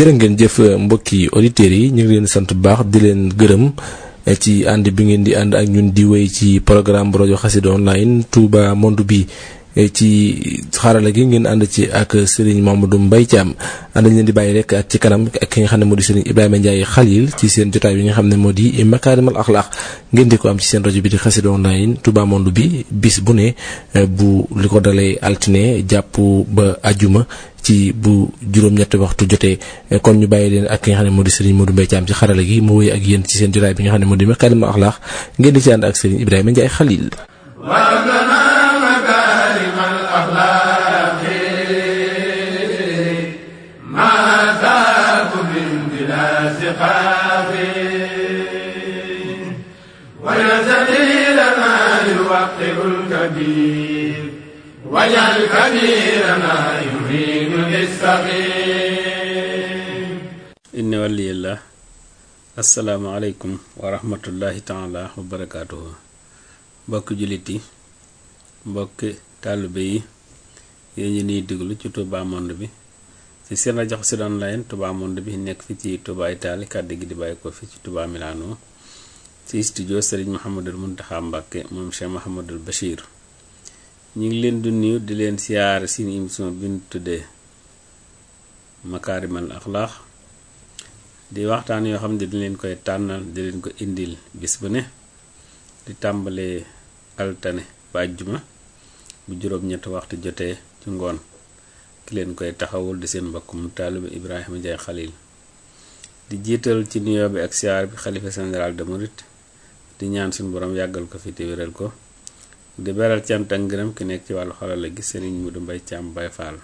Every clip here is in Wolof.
jërë ngeen jëf mbokki auditeurs yi ñu ngi leen sant bu baax di leen gërëm ci ànd bi ngeen di ànd ak ñun di wéy ci programme rajo Xassida online Touba Monde bi ci xarala gi ngeen ànd ci ak Serigne Mamadou Mbaye Thiam ànd leen di bàyyi rek ak ci kanam ak ki nga xam ne moo di Serigne Ibrahima Ndiaye Khalil ci seen jotaay bi nga xam ne moo di Makarimal Akhlaq ngeen di ko am ci seen rajo bi di Xassida online Touba Monde bi bis bu ne bu li ko dalee altine jàpp ba ajjuma ci bu juróom-ñetti waxtu jotee kon ñu bàyyi leen ak ki nga xam ne moo di Serigne Modou Mbaye Thiam ci xarala gi mu wéy ak yéen ci seen jotaay bi nga xam ne moo di Makarimal Akhlaq ngeen di ci ànd ak Serigne Ibrahima Ndiaye Khalil. واجعل كبيرنا يهين للصغير إن ولي الله السلام عليكم ورحمة الله تعالى وبركاته mbokk jullit yi mbokk taalibe yi yéen ñi ñuy déglu ci Touba Monde bi ci seen rajo Xassida online Touba Monde bi nekk fi ci Touba Italie kàddu gi di bàyyi ko fi ci Touba Milano ci studio Serigne Mouhamadul Mountakha Mbacké moom Cheikh Mouhamadul Bachir ñu ngi leen di nuyu di leen siyaar seen émission bi ñu tuddee Makarimal Akhlaq di waxtaan yoo xam ne di leen koy tànnal di leen ko indil bis bu ne di tàmbalee altane ba àjjuma bu juróom-ñetti waxtu jotee ci ngoon ki leen koy taxawul di seen mbokkum taalibe Ibrahima Ndiaye Khalil di jiital ci nuyoo bi ak siyaar bi xalifa général de Mouride di ñaan suñu borom yàggal ko fi te wéral ko di beral cant ak ngërëm ki nekk ci wàllu xarala gi Serigne Modou Mbaye Thiam Baye Fall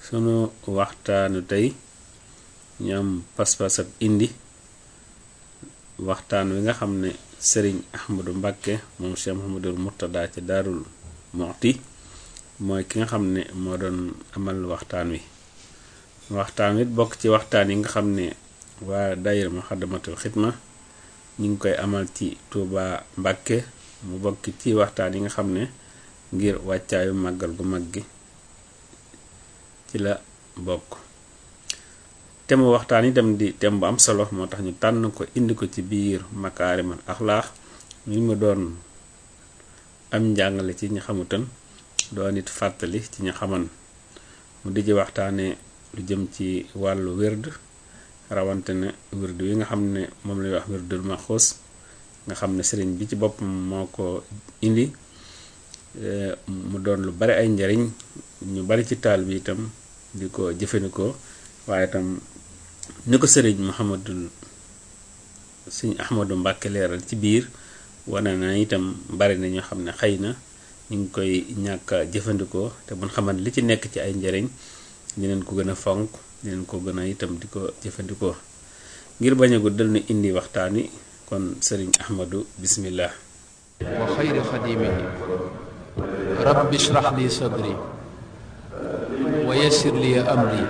sunu waxtaanu tey ñu am pas-pas ab indi waxtaan wi nga xam ne Serigne Ahmadou Mbacké moom Cheikh Mouhamadoul Mourtada ci Daarul Muxti mooy ki nga xam ne moo doon amal waxtaan wi waxtaan wi bokk ci waxtaan yi nga xam ne waa daayira Muxaddamatul Xidma ñu ngi koy amal ci Touba Mbacké mu bokk ci waxtaan yi nga xam ne ngir wàccaayu màggal gu mag gi ci la bokk thème waxtaan yi dem di thème bu am solo moo tax ñu tànn ko indi ko ci biir Makarimal Akhlaq ñu mu doon am njàngale ci ñi xamutan doon it fàttali ci ñi xaman mu di ci waxtaane lu jëm ci wàllu wird rawante ne wird wi nga xam ne moom lay wax wirdul maxuus nga xam ne sëriñ bi ci boppam moo ko indi mu doon lu bari ay njariñ ñu bari ci taal bi itam di ko jëfandikoo waaye itam ni ko sëriñ Ahmadou Mbacké leeral ci biir wane na itam bari na ñoo xam ne xëy na ñu ngi koy ñàkk a jëfandikoo te buñ xaman li ci nekk ci ay njariñ dinañ ko gën a fonk dinañ ko gën a itam di ko jëfandikoo ngir bañ a guddal nu indi waxtaan wi kon Serigne Ahmadou bismillah wa xayri xadimihi rabbi shrah li sadri wa yassir li amri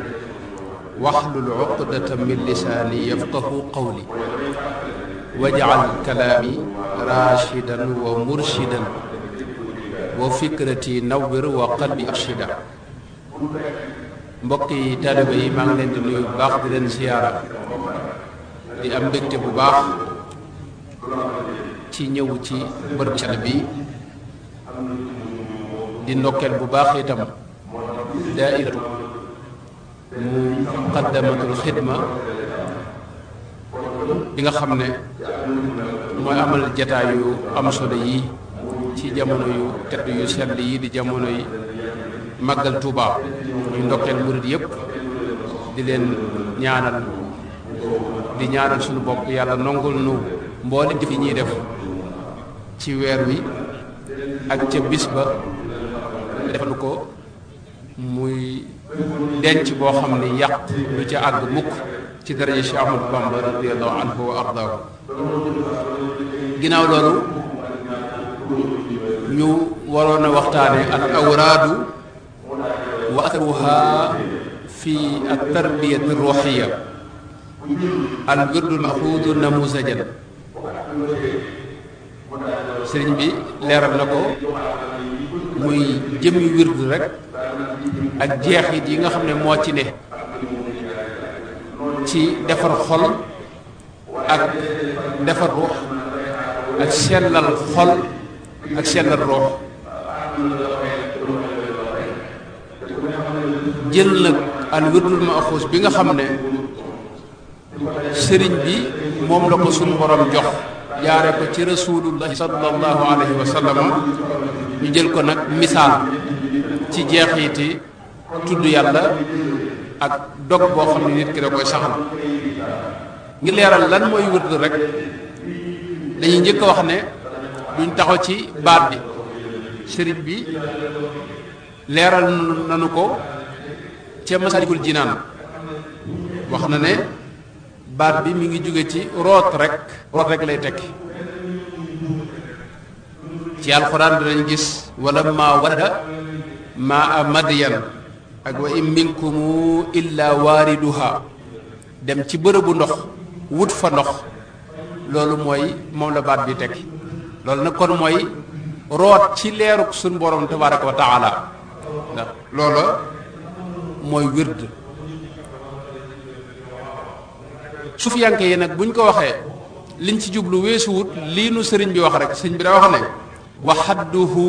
waxlul uqdatan min lisaani yafqahu qawli waj'al kalaami rashidan wa murshidan wa fikrati nawwir wa qalbi arshida mbokki taalibe yi maa ngi leen di nuyu bu baax di leen siyaara di am mbégte bu baax ci ñëw ci bërëb sell bi di ndokkeel bu baax itam daairatu Muqaddamatul Xidma bi nga xam ne mooy amal jataay yu am solo yi ci jamono yu tedd yu sell yi di jamono yi màggal Tuuba ñu ndokkeel murid yépp di leen ñaanal suñu bopp yàlla nongul nu mboole jëf yi ñuy def ci weer wi ak ca bis ba defal ko muy denc boo xam ne yàq lu ca àgg mukk ci daraja Cheikh Ahmadou Bamba radiyallahu anhu wa ardaahu ginnaaw loolu ñu waroon a waxtaane al awraadu wa atharuha fi at tarbiyati ruuxiya al wirdul maxuudu namusajan sëriñ bi leeral na ko muy jëmmi wird rek ak jeexit yi nga xam ne moo ci ne ci defar xol ak defar ruux ak sellal xol ak sellal ruux. jël nag al wirdul maaxuus bi nga xam ne sëriñ bi moom la ko suñu borom jox jaare ko ci rasulullahi sallallahu alayhi wa sallam, ñu jël ko nag misaal ci jeexiti tudd yàlla ak dog boo xam ne nit ki da koy saxal. ngir leeral lan mooy wird rek dañuy njëkk a wax ne duñ taxaw ci baat bi. sëriñ bi leeral nanu ko ca Masaalikul Jinaan, wax na ne baat bi mi ngi jóge ci root rek lay tekki. ci alxuraan dinañ gis wala maa warada maa madyan ak wa in minkumu illa waariduha, dem ci bërëbu ndox wut fa ndox, loolu mooy moom la baat bi tekki. loolu nag kon mooy root ci leeruk suñ borom tabaraka wa taala, ndax loola mooy wird. sufiyanke yi nag buñ ko waxee liñ ci jublu weesuwut lii nu sëriñ bi wax rek. sëriñ bi daa wax ne wa xadduhu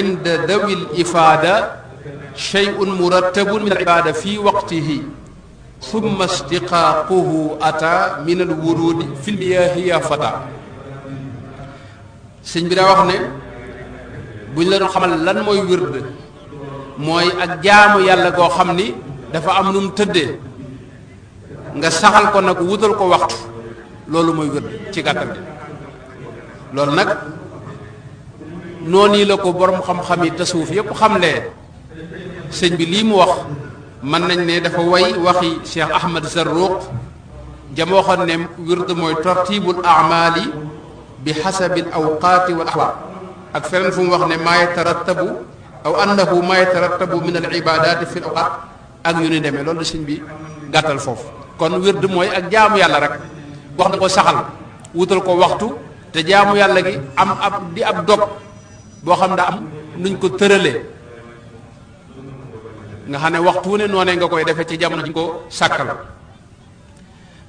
inda dawil ifaada shay'un murattabun min al ibaada fi waqtihi thumma istiqaaquhu ata min al wurudi fi lmiyaahi ya fata. sëriñ bi daa wax ne buñ la doon xamal lan mooy wird, mooy ak jaamu yàlla goo xam ni dafa am nu mu tëddee, nga saxal ko nag wutal ko waxtu, loolu mooy wird ci gàttal gi. loolu nag noonu la ko borom xam-xam yi tasawuf yépp xamlee. sëñ bi lii mu wax mën nañ ne dafa way waxi Cheikh Ahmad Zarruq jam waxoon ne wird mooy tartibul amali bi xasabil awqaati wal ahwaal, ak feneen fu mu wax ne maa yatarattabu aw annahu maa yatarattabu min al ibadaati fi l awqaat ak yu ni demee. loolu sëñ bi gàttal foofu. kon wird mooy ak jaamu yàlla rek, wax na ko saxal wutal ko waxtu, te jaamu yàlla gi am ab dog boo xam daa am nuñ ko tëralee, nga xam ne waxtu wu ne noonee nga koy defee ci jamono ji ko sàkkal.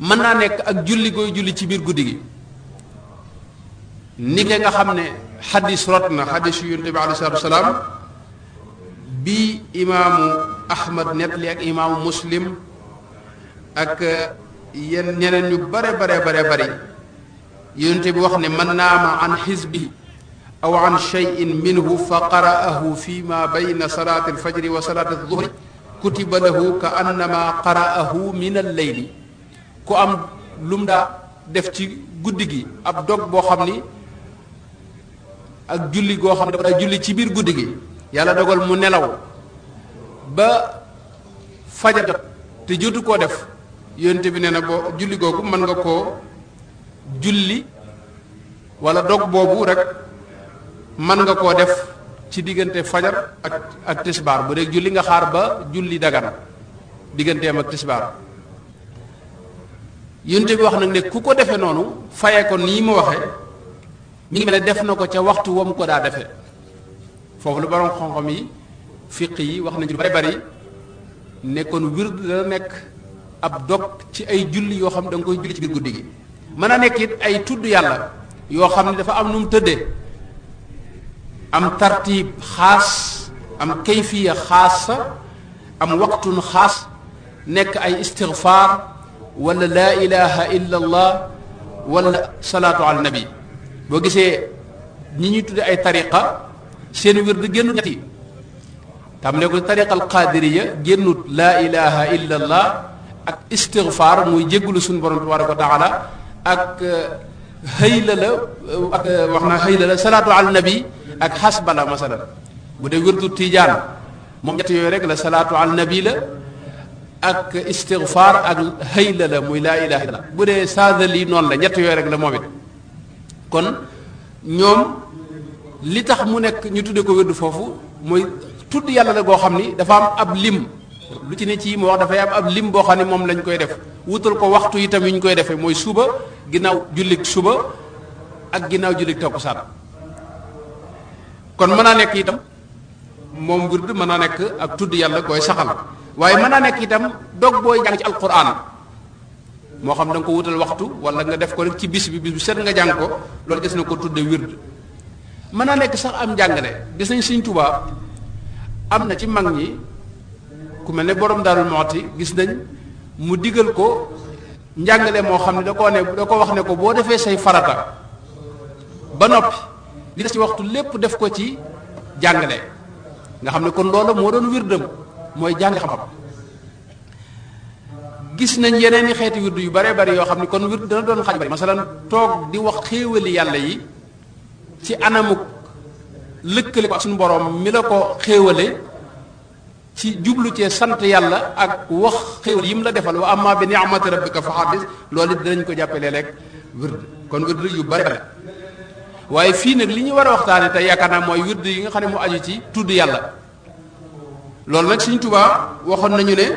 mën naa nekk ak julli gooy julli ci biir guddi gi, ni nga xam ne xadis rot na xadis yu yonent bi alayhi salaatu wasalaam bi imaamu Ahmad nettali ak imaamu Muslim ak ñeneen ñu bare bari yonent bi wax ne man naama an xisbihi aw an cheyin minhu fa qara'ahu fi ma bayna salaati alfajri wa salaati alzuhri kutiba lahu ka annama qara'ahu min alleyli. ku am lum daa def ci guddi gi ab dog boo xam ni ak julli goo xam ne dafa daa julli ci biir guddi gi, yàlla dogal mu nelaw ba fajar jot te jotu koo def, yonent bi nee na boo julli googu mën nga koo julli wala dog boobu rek mën nga koo def ci diggante fajar ak tisbaar. bu dee julli nga xaar ba julli dagan digganteem ak tisbaar. yonent bi wax nag ne ku ko defee noonu fayee ko nii mu waxee, mi ngi mel ne def na ko ca waxtu wam ko daa defee. foofu lu borom xam-xam yi fiq yi wax nañu lu bari ne kon wird dana nekk ab dog ci ay julli yoo xam da nga koy julli ci biir guddi gi. mën a nekk it ay tudd yàlla yoo xam ne dafa am nu mu tëddee, am tartib xaas, am kayfiya xaasa, am waqtun xaas, nekk ay istigfaar wala laa ilaha illa allah wala salaatu ala nabi. boo gisee ñi ñuy tudde ay tariqa seen wird génnut ñett yi, tam ne ko tariqa al qadiriya génnut laa ilaha illa allah ak istigfaar muy jéggulu suñu borom tabaraka wa taala ak xëyla la ak wax naa xëyla la salaatu ala nabi ak xasbala masalan. bu dee wirdu tijaan moom ñett yooyu rek la, salaatu ala nabi la ak istigfaar ak xëyla la muy laa ilaha illa. bu dee saadali noonu la, ñett yooyu rek la moom it. kon ñoom li tax mu nekk ñu tudde ko wirdu foofu mooy tudd yàlla la goo xam ni dafa am ab lim, lu ci ne ci mu wax dafay am ab lim boo xam ne moom lañ koy def, wutal ko waxtu itam yi ñu koy defee mooy suba ginnaaw jullik suba ak ginnaaw jullik takkusaan. kon mën naa nekk itam moom wird mën naa nekk ak tudd yàlla koy saxal, waaye mën naa nekk itam dog booy jàng ci alquran moo xam da nga ko wutal waxtu wala nga def ko rek ci bis bu set nga jàng ko loolu gis na ko tudde wird. mën naa nekk sax am njàngale gis nañ Sëriñ Tuubaa am na ci mag ñi ku mel ne borom Daarul Muxti gis nañ mu digal ko njàngale moo xam ne da ko wax ne ko boo defee say farata ba noppi li des ci waxtu lépp def ko ci jàngale nga xam ne kon loolu moo doon wirdam mooy jàng xam-xam. gis nañ yeneen i xeeti wird yu bare bari yoo xam ne kon wird dana doon xaaj bari masalan toog di wax xéewali yàlla yi ci anamuk lëkkale ko ak suñu borom mi la ko xéewale ci jublu cee sant yàlla ak wax xéewal yi mu la defal wa amma bi ni'mati rabbika fa haddis loolu it dinañ ko jàppee léeg-léeg wird kon wird yu bare bare waaye fii nag li ñu war a waxtaane tey yaakaar naa mooy wird yi nga xam ne mu aju ci tudd yàlla loolu nag Sëriñ Tuubaa waxoon nañu ne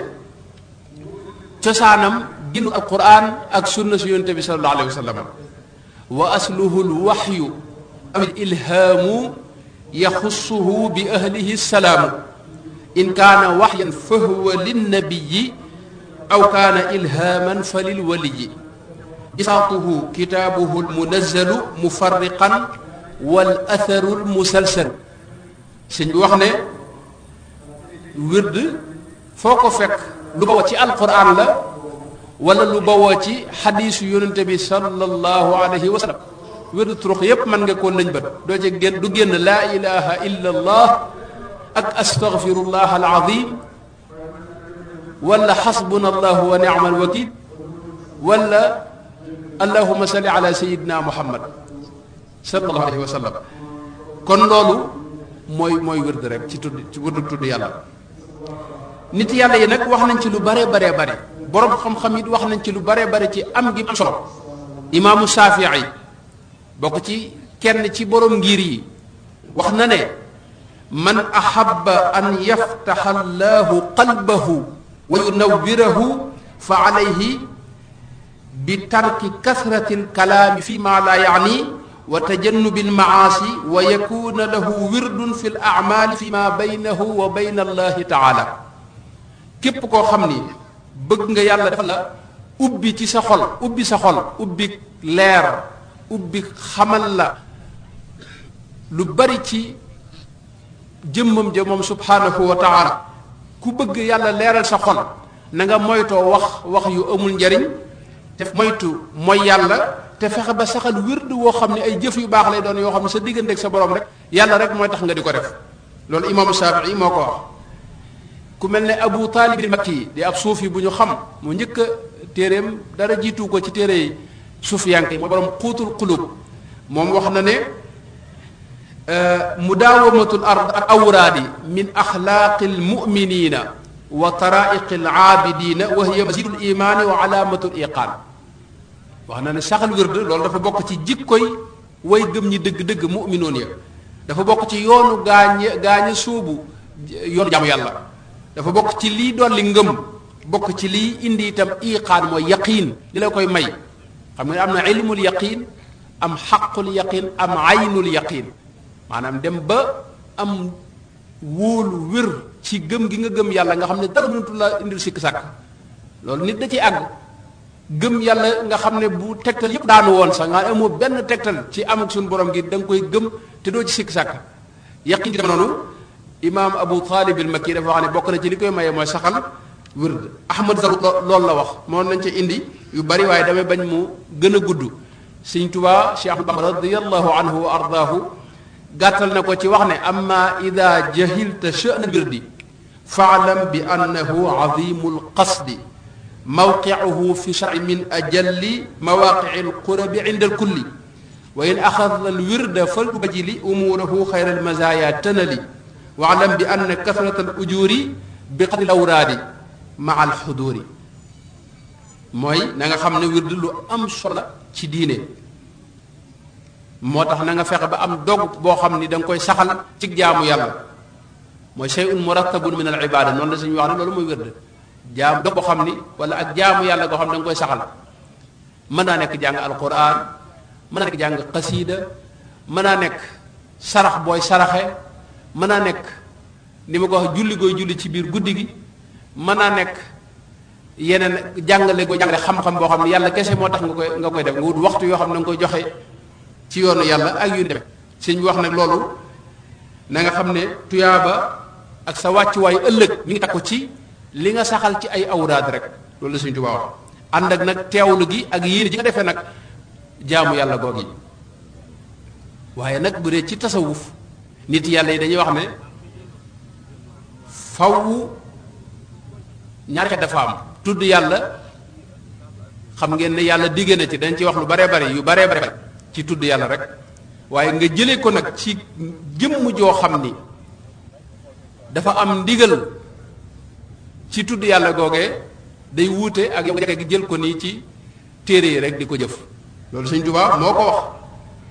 cosaanam ginnu alquran ak sunna si yonent bi sallallahu alayhi wa sallam wa asluhu alwahyu aw ilhaamu yaxussuhu bi ahlihi salaamu in kaana waxyan fa huwa linnabiyi aw kaana ilhaaman fa lilwaliyi isaatuhu kitaabuhu almunazzalu mufarriqan wal atharu almusalsal sëñ bi wax ne wird foo ko fekk lu bawoo ci alquran la wala lu bawoo ci xadiisu yonente bi sallallahu alayhi wa sallam wird turux yépp mën nga koo lëñ bët doo ci génn du génn laa ilaha illa allah ak astaghfirullah alazim wala xasbuna allahu wa ni'mal wakil wala allahuma salli ala sayidina muhammad sallallahu alayhi wa sallam kon loolu mooy wird rek ci wird tudd yàlla. nit yàlla yi nag wax nañ ci lu bare bare bare borom xam-xam it wax nañ ci lu bare bare ci am gi am solo. imaamu Shafii bokk ci kenn ci borom ngir yi wax na ne man ahabba an yaftaxa allahu qalbahu wa yunawwirahu fa alayhi bi tarki kasrati alkalaami fi ma la yaani wa tajannubi almaasi wa yakuna lahu wirdun fi alacmaali fi ma baynahu wa bayna allahi taala. képp koo xam ni bëgg nga yàlla dafa la ubbi ci sa xol ubbi leer ubbi xamal la lu bari ci jëmmam ja moom subhanahu wa taala ku bëgg yàlla leeral sa xol na nga moytoo wax yu amul njariñ te moytu mooy yàlla te fexe ba saxal wird woo xam ne ay jëf yu baax lay doon yoo xam ne sa diggante ak sa borom rek yàlla rek mooy tax nga di ko def loolu imaamu Shafii moo ko wax. ku mel ne Abu Taalib al-Makki di ab suufi bu ñu xam mu njëkk a téeréem dara jiitu ko ci téere yi suufiyanke yi mooy borom xuutul qulub moom wax na ne mudaawamatul ard ak awraadi min axlaaqil muminina wa taraiqil aabidina wa hiya mazidul imaani wa alaamatul iqaan wax na ne saxal wird loolu dafa bokk ci jikkoy way gëm ñi dëgg-dëgg muminoon ya dafa bokk ci yoonu gaaña sóobu yoonu jaamu yàlla dafa bokk ci lii dolli ngëm bokk ci lii indi itam iqaan mooy yaqiin li la koy may xam nga am na ilmul yaqiin am xaqul yaqiin am aynul yaqiin maanaam dem ba am wóolu wér ci gëm gi nga gëm yàlla nga xam ne dara mënatu la indil sikk sàkk loolu nit da ci àgg gëm yàlla nga xam ne bu tegtal yëpp daanu woon sax nga amoo benn tegtal ci amuk suñu borom gi da nga koy gëm te doo ci sikk sàkk yaqiin gi dem noonu imaam Abu Taalib al-Makki dafa wax ne bokk na ci li koy maye mooy saxal wird. Ahmad Zaruq loolu la wax moom nañ ca indi yu bari waaye damay bañ mu gën a gudd. Sëñ Tuubaa Cheikh Ahmad Bamba radiyallahu anhu wa ardaahu gàttal na ko ci wax ne amma ida jahilta sha'na wirdi fa'lam bi annahu azimul qasdi mawqi'uhu fi shar'i min ajalli mawaqi'il qurabi 'inda al-kulli wa in akhadha al-wirda faltubajili umurahu khayra al-mazaya tanali waalam bi ann kasrata al ujuri bi qadri lawraadi maa al xuduuri mooy na nga xam ne wird lu am solo ci diine moo tax na nga fexe ba am dog boo xam ni da nga koy saxal ci jaamu yàlla mooy shay'un murattabun min al ibada noonu la suñu wax ne loolu mooy wird jaamu dog boo xam ni wala ak jaamu yàlla goo xam ne da nga koy saxal mën naa nekk jàng alquran mën naa nekk jàng xasiida mën naa nekk sarax booy saraxe mën naa nekk ni ma ko wax julli gooy julli ci biir guddi gi mën naa nekk yeneen jàngale xam-xam boo xam ne yàlla kese moo tax nga koy def nga wut waxtu yoo xam ne nga koy joxe ci yoonu yàlla ak yu demee sëñ bi wax nag loolu na nga xam ne tuyaaba ak sa wàccuwaay ëllëg mi ngi takku ci li nga saxal ci ay awraad rek loolu la sëñ Tuubaa wax ànd ak nag teewlu gi ak yéene ji nga defee nag jaamu yàlla goog yi waaye nag bu dee ci tasawuf nit yàlla yi dañuy wax ne faw ñaari xeet dafa am tudd yàlla xam ngeen ne yàlla digge na ci dañ ci wax lu baree bari yu baree bari ci tudd yàlla rek waaye nga jëlee ko nag ci jëmm joo xam ni dafa am ndigal ci tudd yàlla googee day wuute ak yow gi jël ko nii ci téere yi rek di ko jëf loolu Sëñ Tuubaa moo ko wax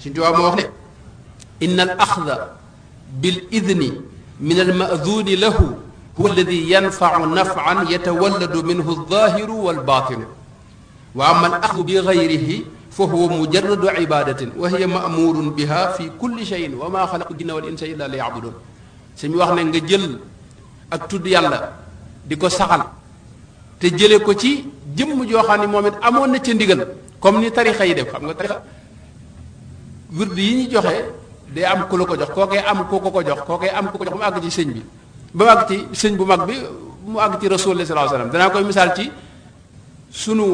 Sëñ Tuubaa moo wax ne inna al axda bil idni min al maaduni lahu huwa alladi yanfacu nafcan yatawalladu minhu alzahiru walbatinu wa ama al axdu bi gayrihi fa huwa mujarradu ibadatin wa hiya maamurun biha fi kulli cheyin wa ma xalaqu jinna wal insa illa li yacbudun suñu wax ne nga jël ak tudd yàlla di ko saxal te jële ko ci jëmm joo xam ne moom it amoon na ca ndigal comme ni tarixa yi def xam nga tarixa wird yi ñu joxe day am ku la ko jox kookee am ku ko jox kookee am ku ko jox mu àgg ci sëñ bi ba mu àgg ci sëñ bu mag bi mu àgg ci rasulullah sallallahu alayhi wasallam danaa koy misaal ci sunu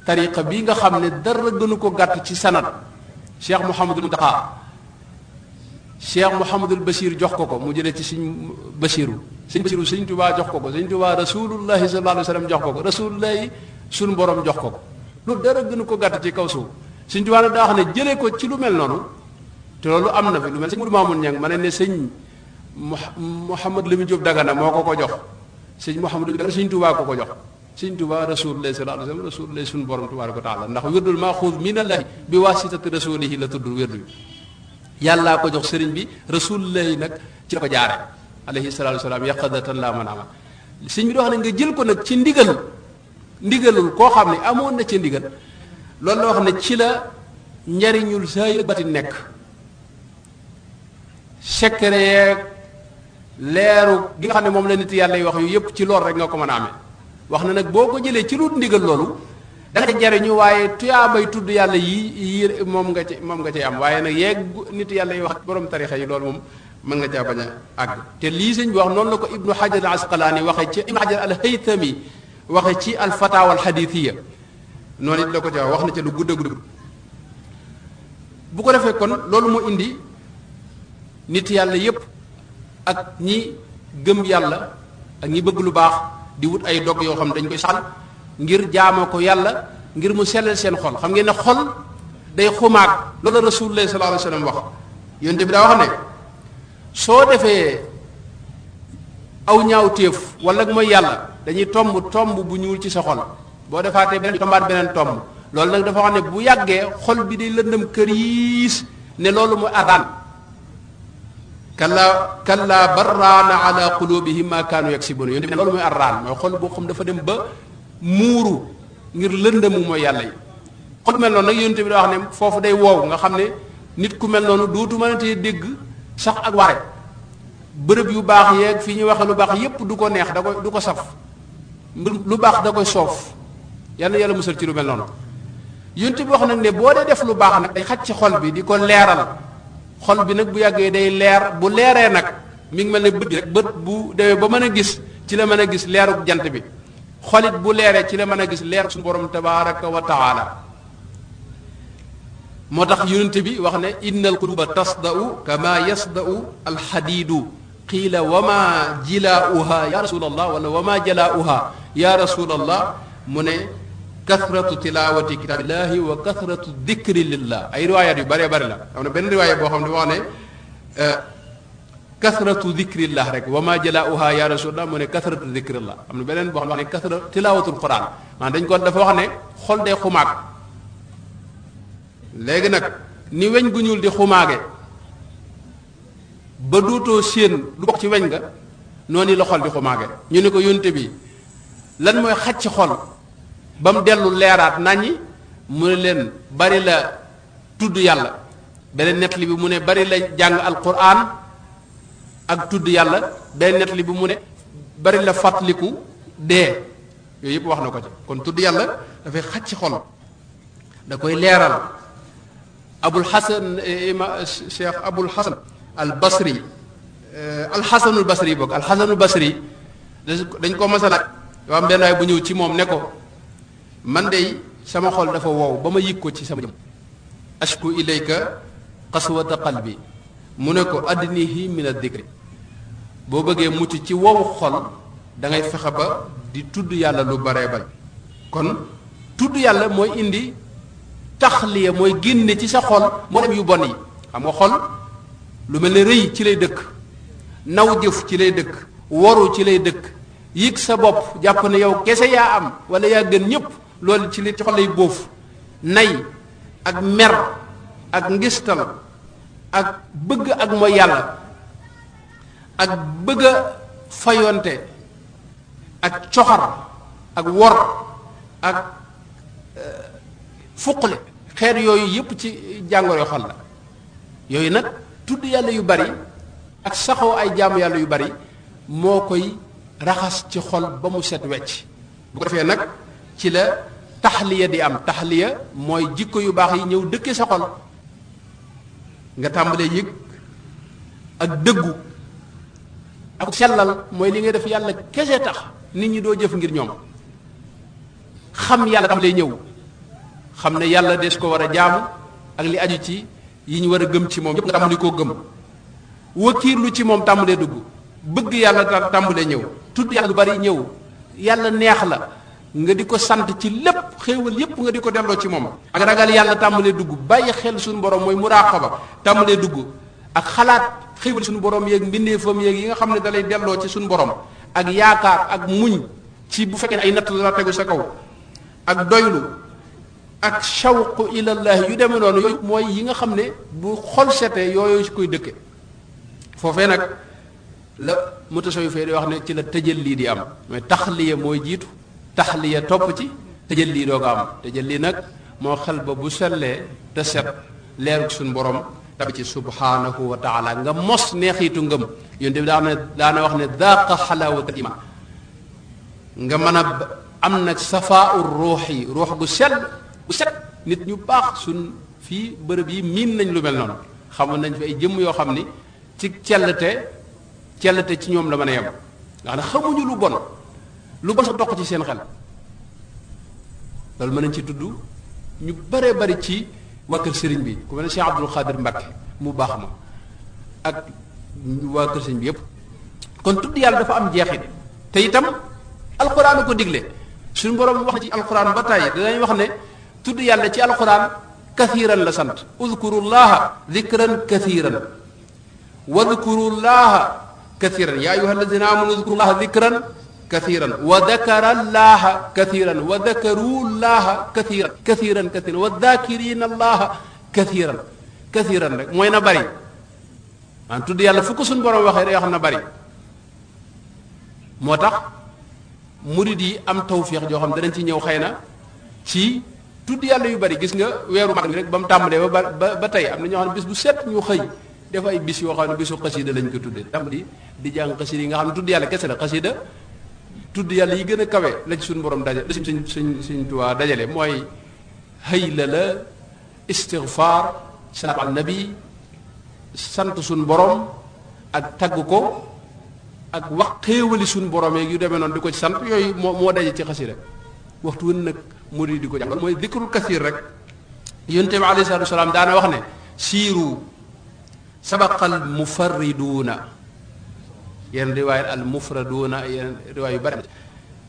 tariqa bi nga xam ne dara gënu ko gàtt ci sanad cheikh Mouhamadul Muntaqa cheikh Mouhamadul Bachir jox ko mu jëlee ci sëñ Bachiru sëñ Tuubaa jox ko sëñ Tuubaa rasulullahi sallallahu alayhi wasallam jox ko rasulullahi sunu borom jox ko loolu dara gënu ko gàtt ci kaw suuf sëñ Tuubaa nag daa wax ne jëlee ko ci lu mel noonu te loolu am na fi lu mel sëñ Mudu Maamun Ñang ma ne sëñ Mouhamad Lamine Diop Dagana moo ko jox sëñ Mouhamadou Dagana sëñ Tuubaa ko jox sëñ Tuubaa rasulullah sallallahu alayhi wasallam rasulullah sunu borom tabaaraka wa taala ndax wérdul maaxuud minallahi bi waasitati rasulihi la tudd wérdu bi yàllaa ko jox sëriñ bi rasulullah nag ci la ko jaare alayhi salaatu wasalaam yaqadatan laa man amal sëñ bi doo xam ne nga jël ko nag ci ndigalul koo xam ne amoon na ci ndigal loolu la wax ne ci la njariñul saa bati nekk secret yeeg leeru gi nga xam ne moom la nit yàlla yi wax yu yépp ci loolu rek nga ko mën a amee wax na nag boo ko jëlee ci lu ndigal loolu da nga ca jariñu waaye tuyaabay tudd yàlla yi moom nga ci am waaye nag yeeg nit yàlla yi wax borom tarixa yi loolu moom mën nga caa bañ a àgg te lii sëñ bi wax noonu la ko ibnu hajar al asqalaani waxee ci ibnu hajar al haytami waxee ci al fatawa al hadithiya noonu it la ko ca wax na ca lu gudd a gudd bu ko defee kon loolu moo indi nit yàlla yépp ak ñi gëm yàlla ak ñi bëgg lu baax di wut ay dog yoo xam ne dañ koy saxal ngir jaamoo ko yàlla ngir mu sellal seen xol xam ngeen ne xol day xumaag loolu rasulullah sallallahu alayhi wasallam wax yonte bi daa wax ne soo defee aw ñaawteef wala mooy yàlla dañuy tomb bu ñuul ci sa xol boo defaatee beneen tombaat beneen tomb loolu nag dafa wax ne bu yàggee xol bi day lëndëm këriis ne loolu mooy arraan kalla barraana ala qulubihim ma kaanu yaksibun yonte bi ne loolu mooy arraan mooy xol boo xam dafa dem ba muuru ngir lëndëmu mooy yàlla yi xol mel noonu nag yonte bi daa wax ne foofu day woow nga xam ne nit ku mel noonu dootu mënatee dégg sax ak waxe bërëb yu baax yeeg fii ñuy waxe lu baax yépp du ko neex du ko saf lu baax da koy soof yàlla yàlla musal ci lu mel noonu yonte bi wax nag ne boo dee def lu baax nag day xaj ci xol bi di ko leeral xol bi nag bu yàggee day leer bu leeree nag mi ngi mel ne bët bi rek bët bu demee ba mën a gis ci la mën a gis leeruk jant bi xolit bu leeree ci la mën a gis leer suñu borom tabaraka wa taala moo tax yonent bi wax ne inna al quluba tasda'u kama yasda'u alxadiidu qiila wa ma jilaa'uha ya rasulallah wala wa ma jalaa'uha ya rasulallah mu ne kathratu tilawati kitabillahi wa kathratu dikri lillah ay riwayat yu bëree bëri la am na benn riwaaya boo xam ne wax ne kathratu dikrillah rek wa ma jalaa'uha ya rasulallah mu ne kathratu dikrillah am na beneen boo xam ne wax ne kathratu tilawatul quran maanaam dañ ko dafa wax ne xol day xumaag léegi nag ni weñ gu ñuul di xumaage ba duutoo séen lu bokk ci weñ nga noonu la xol di xumaage ñu ne ko yonte bi lan mooy xaj ci xol ba mu dellu leeraat naññi mu ne leen bari la tudd yàlla beneen nettali bi mu ne bari la jàng alquran ak tudd yàlla beneen nettali bi mu ne bari la fàttaliku dee yooyu yëpp wax na ko ci. kon tudd yàlla dafay xaj ci xol, da koy leeral. Abul Hasan Cheikh Abul Hasan al Basri alxasanul Basri boog alxasanul Basri dañ ko mas a laaj. yoo am benn waay bu ñëw ci moom ne ko man de sama xol dafa wow ba ma yëg ko ci sama jëm. ashku ilayka qaswata qalbi, mu ne ko adnihi min ad-dikri, boo bëggee mucc ci wow xol da ngay fexe ba di tudd yàlla lu baree bari. kon tudd yàlla mooy indi taxliya, mooy génne ci sa xol moo dem yu bon yi. xam nga xol lu mel ne rëy ci lay dëkk, naw jëf ci lay dëkk, waru ci lay dëkk, yëg sa bopp jàpp ne yow kese yaa am wala yaa gën ñëpp, loolu ci li ci xol lay bóof. nay ak mer ak ngistal ak bëgg ak mooy yàlla ak bëgg a fayonte ak coxar ak wor ak fuqle, xeet yooyu yëpp ci jàngoro xol la. yooyu nag tudd yàlla yu bari ak saxoo ay jaamu yàlla yu bari moo koy raxas ci xol ba mu set wecc. bu ko defee nag ci la taxliya di am. taxliya mooy jikko yu baax yi ñëw dëkke sa xol, nga tàmbalee yëg ak dëggu ak sellal, mooy li ngay def yàlla kese tax, nit ñi doo jëf ngir ñoom. xam yàlla tàmbalee ñëw, xam ne yàlla des ko war a jaamu ak li aju ci yi ñu war a gëm ci moom yëpp nga tàmbali koo gëm. wakiirlu ci moom tàmbalee dugg, bëgg yàlla tàmbalee ñëw, tudd yàlla lu bari ñëw, yàlla neex la nga di ko sant ci lépp, xéewal yépp nga di ko delloo ci moom. ak ragal yàlla tàmbalee dugg, bàyyi xel suñu borom mooy muraqaba tàmbalee dugg, ak xalaat xéewal suñu borom yeeg mbindeefam yeeg yi nga xam ne da lay delloo ci suñu borom, ak yaakaar ak muñ ci bu fekkee ne ay natt la tegu sa kaw, ak doylu ak shawqu ilallah yu demee noonu. yooyu mooy yi nga xam ne bu xol setee yooyu koy dëkke. foofee nag la mutasawwif di wax ne ci la tajalli di am, mooy taxliya mooy jiitu, taxliya topp ci, tajalli doo ko am. tajalli nag moo xel ba bu sellee te set leeru suñu borom tabi ci subhanahu wa taala, nga mos neexiitu ngëm. yonte bi daana wax ne daaqa xalaawatal iman, nga mën a am nag safaa ur ruux yi, ruux gu sell bu set. nit ñu baax suñ fii bërëb yi miin nañ lu mel noonu, xamoon nañ fi ay jëmm yoo xam ni ci cellte ci ñoom la mën a yem, nga xam ne xamuñu lu bon sax dox ci seen xel. loolu mën nañ ci tudd ñu bare bari ci waa kër sëriñ bi, ku mel ne Cheikh Abdul Xaadir Mbakke mu baax ma ak waa kër sëriñ bi yépp. kon tudd yàlla dafa am jeexit, te itam alxuraan ko digle. suñu borom wax na ci alxuraan ba tàyyi danañ wax ne tudd yàlla ci alxuraan kathiran la sant. udkurullaha dikran kathiran wadkurullaha kathiran yaa ayyuha alladina amanu udkurullaha dikran kathiran wa dakarallaha kathiran wa dakarullaha kathiran wa dakirina allaha kathiran rek mooy na bari. tudd yàlla fu ko suñu borom waxee day wax na bari. moo tax murid yi am tawfiix joo xam danañ ci ñëw xëy na ci tudd yàlla yu bari. gis nga weeru mag bi rek ba mu tàmbalee ba tey am na ñoo xam ne bis bu set ñu xëy def ay bis yoo xam ne bisu xasida lañ ko tuddee. tàmbali di jàng xasida yi nga xam ne tudd yàlla kese la. xasida tudd yàlla yi gën a kawe la ci suñu borom dajale, la suñ Tuubaa dajale, mooy hayla la, istigfaar, salaatu ala nabi, sant suñu borom ak tagg ko ak wax xéewali suñu borom yeeg yu demee noonu di ko ci sant. yooyu moo daje ci xasida. waxtu wën nag murid di ko jàng mooy dikrul kasiir rek. yonte bi alayhi salaatu wasalaam daana wax ne siiru sabaqal mufarriduuna, yenn riwaayat al mufraduuna, yenn riwaay yu bari.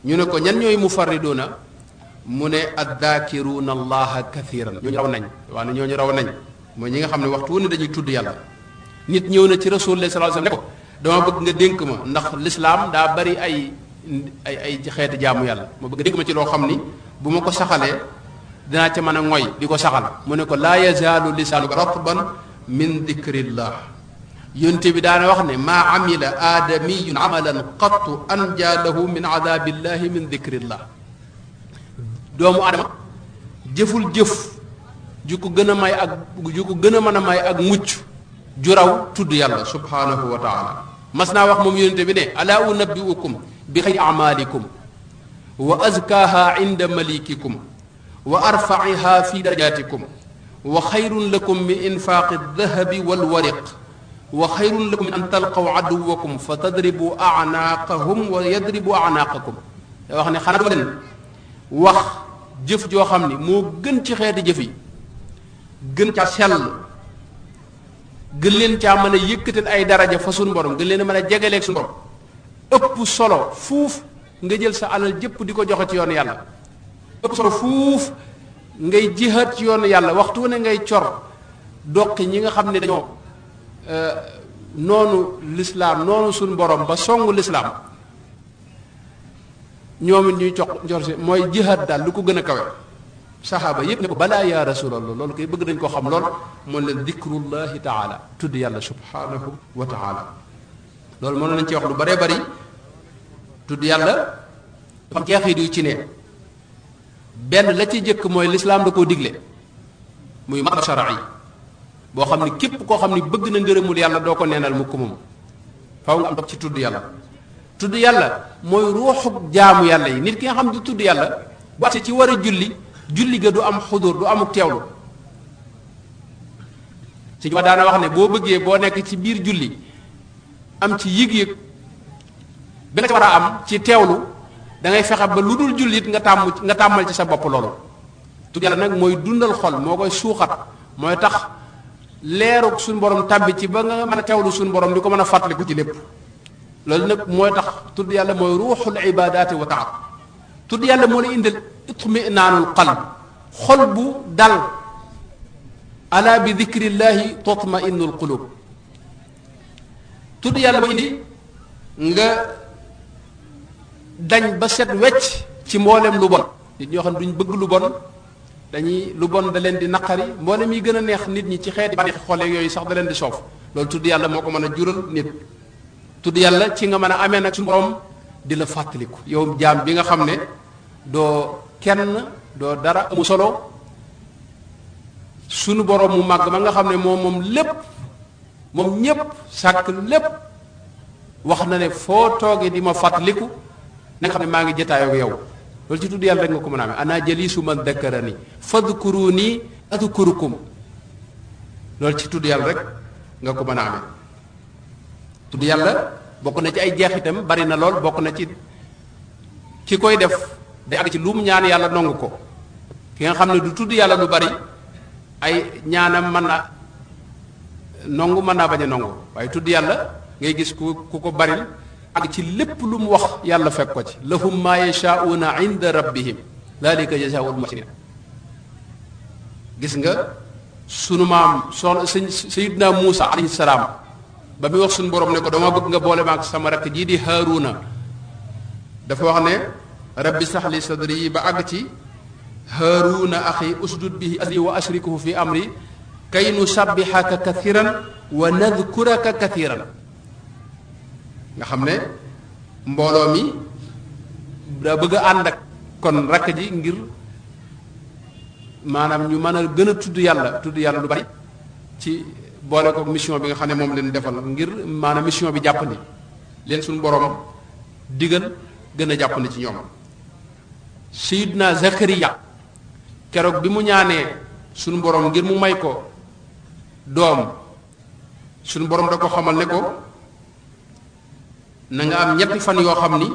ñu ne ko ñan ñooy mufarriduuna, mu ne addaakiruuna allaha kathiran. ñooñu raw nañ, waaye ñooñu raw nañ mooy ñi nga xam ne waxtu wu ne dañuy tudd yàlla. nit ñëw na ci rasulullah sallallahu alayhi wasallam ne ko dama bëgg nga dénk ma, ndax lislaam daa bari ay xeeti jaamu yàlla, ma bëgg nga dénk ma ci loo xam ni bu ma ko saxalee dinaa ca mën a ngoy di ko saxal. mu ne ko laa yazaalu lisaanuka ratban min dikrillah. yonte bi daana wax ne maa amila aadamiyun amalan qattu anja lahu min adabillahi min dikrillah. doomu adama jëful jëf ju ko gën a may ak ju ko gën a mën a may ak mucc ju raw tudd yàlla subhanahu wa taala. mas naa wax moom yonente bi ne alaa unabbiukum bi xayri amalikum wa azkaaha inda malikikum wa arfaiha fi darajatikum wa xayrun lakum min infaaqi dahabi walwariq wa xayrun lakum min an talqaw aduwakum fa tadribu anaaqahum wa yadribu anaaqakum da wax ne xanaa dama leen wax jëf joo xam ni moo gën ci xeeti jëf yi gën ca sell gën leen caa mën a yëkkatal ay daraja fa suñu borom gën leen a mën a jegeleeg suñu borom ëpp solo fuuf nga jël sa alal jëpp di ko joxe ci yoonu yàlla ëpp solo fuuf ngay jihaat ci yoonu yàlla waxtu ne ngay cor doqi ñi nga xam ne dañoo noonu lislaam noonu suñu borom ba songu lislaam ñoom it ñuy cor si mooy jihaat daal lu ko gën a kawe saxaaba yépp ne ko balaa yaa rasulallah loolu koy bëgg dañ ko xam lool moo leen dikrullahi taala tudd yàlla subhanahu wa taala loolu mënoon nañ ci wax lu baree bari tudd yàlla dafa am jeexit yu ci ne benn la ci jëkk mooy lislaam da koo digle muy ma shara'i boo xam ni képp koo xam ni bëgg na ngërëmul yàlla doo ko neenal mukk moom faw nga am topp ci tudd yàlla tudd yàlla mooy ruuxu jaamu yàlla yi nit ki nga xam du tudd yàlla bu ci war a julli ga du am xudur du amuk teewlu ci ma daana wax ne boo bëggee boo nekk ci biir julli am ci yëg-yëg benn war a am ci teewlu da ngay fexe ba lu dul jullit nga tàmmal ci sa bopp loolu tudd yàlla nag mooy dundal xol moo koy suuxat mooy tax leeruk suñu borom tàbbi ci ba nga mën a teewlu suñu borom di ko mën a fàttaliku ci lépp loolu nag mooy tax tudd yàlla mooy ruuxul ibadaati wa taat tudd yàlla moo la indil itminaanul qalb xol bu dal ala bi dikrillahi tatma'innul qulub tudd yàlla moo indi nga dañ ba set wecc ci mboolem lu bon nit ñoo xam ne duñ bëgg lu bon dañuy lu bon da leen di naqari mboolem yi gën a neex nit ñi ci xeeti bànneexi xol yooyu sax da leen di soof loolu tudd yàlla moo ko mën a jural nit tudd yàlla ci nga mën a amee nag suñu borom di la fàttaliku yow jaam bi nga xam ne doo kenn doo dara amu solo sunu borom mu màgg ma nga xam ne moom lépp moom ñépp sàkk lépp wax na ne foo toogee di ma fàttaliku na nga xam ne maa ngi jataayoo ak yow loolu ci tudd yàlla rek nga ko mën a amee ana jalisu man dakkarani fadkuruni adkurukum loolu ci tudd yàlla rek nga ko mën a amee tudd yàlla bokk na ci ay jeexitam bari na lool bokk na ci ki koy def day àgg ci lu mu ñaan yàlla nangu ko ki nga xam ne du tudd yàlla lu bari ay ñaanam mën na nangu mën naa bañ a nangu waaye tudd yàlla ngay gis ku ko baril àgg ci lépp lu mu wax yàlla fekk ko ci lahum ma yashaa'una inda rabbihim dhalika jazaa'ul muhsinin gis nga sunu maam soxna sayyidina Muusa alayhi salaam ba muy wax suñu borom ne ko dama bëgg nga boole maak sama rakk jii di Haaruna dafa wax ne rabbi shrah li sadri ba àgg ci Haaruna axi usdud bihi azri wa ashrikuhu fi amri kay nusabbihaka kathiran wa nadhkuraka kathiran nga xam ne mbooloo mi daa bëgg a ànd ak kon rakk ji ngir maanaam ñu mën a gën a tudd yàlla lu bari ci boole ko mission bi nga xam ne moom leen defal ngir maanaam mission bi jàppandi leen suñu borom digal gën a jàppandi ci ñoom Sayyidna Zakariya keroog bi mu ñaanee suñu borom ngir mu may ko doom suñu borom da ko xamal ne ko na nga am ñetti fan yoo xam ni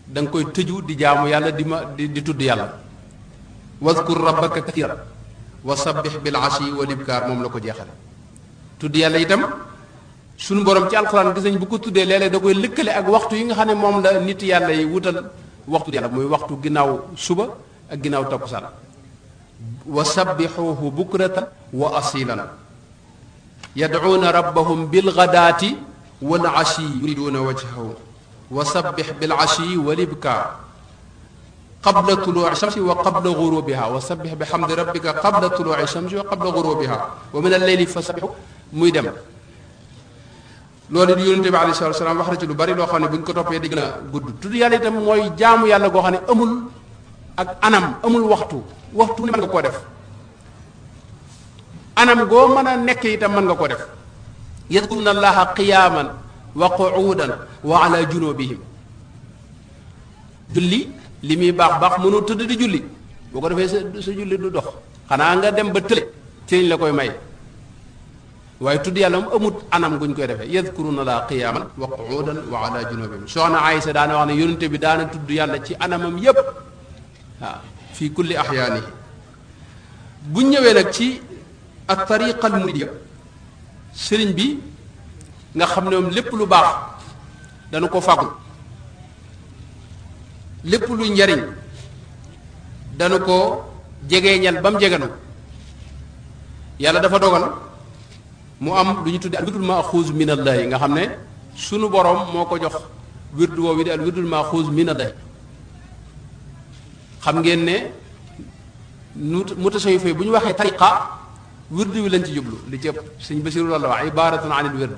da nga koy tëju di jaamu yàlla di tudd yàlla wadkur rabbaka kathiran wa sabbih bil ashi wal ibkar moom la ko jeexale tudd yàlla itam suñu borom ci alxuraan gis nañ bu ko tuddee léeg-léeg da koy lëkkale ak waxtu yi nga xam ne moom la nit yàlla yi wutal waxtu yàlla muy waxtu ginnaaw suba ak ginnaaw takkusaan wa sabbixuuhu bukratan wa asilan yadcuuna rabbahum bilgadaati wal ashi yuriduuna wajhahu wa sabbix bil ashi wal ibkaar qabla tuluuci shamsi wa qabla gurubiha wa sabbix bi xamdi rabbika qabla tuluuci shamsi wa qabla gurubiha wa min alleyli fa sabbixu muy dem loolu di yonente bi alayhi salaatu wa salaam wax na ci lu bari loo xam ne bu ñu ko toppee di gën a gudd tudd yàlla itam mooy jaamu yàlla goo xam ne amul ak anam amul waxtu ne mën nga koo def anam goo mën a nekk itam mën nga koo def yadkuruna allaha qiyaman wa qu'udan wa ala junubihim julli li muy baax mënoo tëdd di julli boo ko defee sa julli du dox xanaa nga dem ba tële ci lañ la koy may waaye tudd yàlla moom amut anam guñ koy defee yadkuruna la qiyaman wa qu'udan wa ala junubihim soxna Aysa daana wax ne yonente bi daana tudd yàlla ci anamam yépp waaw fii kulli ahyaanihi bu ñëwee nag ci ak tariqal muridiyya sëriñ bi nga xam ne moom lépp lu baax dana ko fàggul lépp luy njariñ dana ko jegeeñal ba mu jeganu yàlla dafa dogal mu am lu ñu tudde al wirdul maxuuz min allahi nga xam ne sunu borom moo ko jox wirdu woowu di al wirdul maxuuz min allahi xam ngeen ne mutasawwifa bu ñu waxee tariqa wirdu wi lañ ci jublu li ci ëpp sëñ Basiru loolu la wax ibaratun anil wird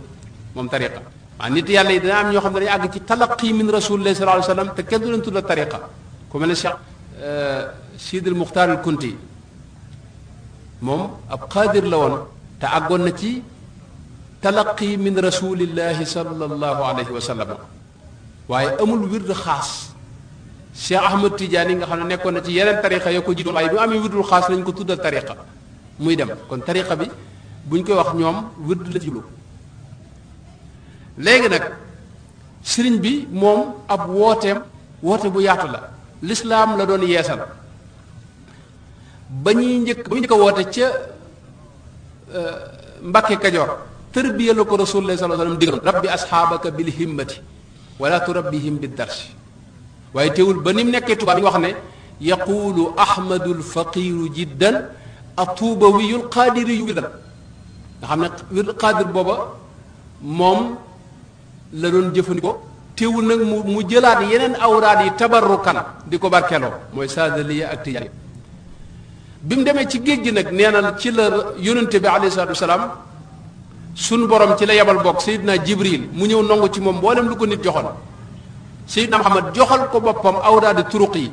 moom tariqa waaw nit yàlla yi dana am ñoo xam ne dañuy àgg ci talaqi min rasulillahi sallallahu alayhi wa sallam te kenn du leen tudda tariqa ku mel ne Cheikh Sidil Muxtaar al Kunti moom ab qaadir la woon te àggoon na ci talaqi min rasulillahi sallallahu alayhi wa sallam waaye amul wird xaas Cheikh Ahmad Tidiane yi nga xam ne nekkoon na ci yeneen tariqa yoo ko jiitu waaye bi mu amee wirdul xaas lañ ko tuddal tariqa muy dem kon tariqa bi buñ koy wax ñoom wird la ci jublu léegi nag sëriñ bi moom ab woote bu yaatu la lislaam la doon yeesal ba ñuy njëkk a woote ca Mbàkke Kajoor tërbiya la ko Rasulullah sallallahu alayhi wasallam digal rabbi asxaabaka bil himmati wala turabbihim bid darsi waaye teewul ba ni mu nekkee Tuubaa bi wax ne yaqulu ahmadul faqiru jiddan atuubawiyul qaadiriyu wirdan nga xam ne wird qaadir booba moom la doon jëfandikoo teewul nag mu jëlaat yeneen awraad yi tabarrukan di ko barkeloo mooy saadaliya ak tijaan bi mu demee ci géej gi nag nee na ci la yonente bi alayhi salaatu wasalaam suñ borom ci la yebal bokk Seydina Jibril mu ñëw nangu ci moom mboolem lu ko nit joxoon Seydina Muhammad joxal ko boppam awraadi turuq yi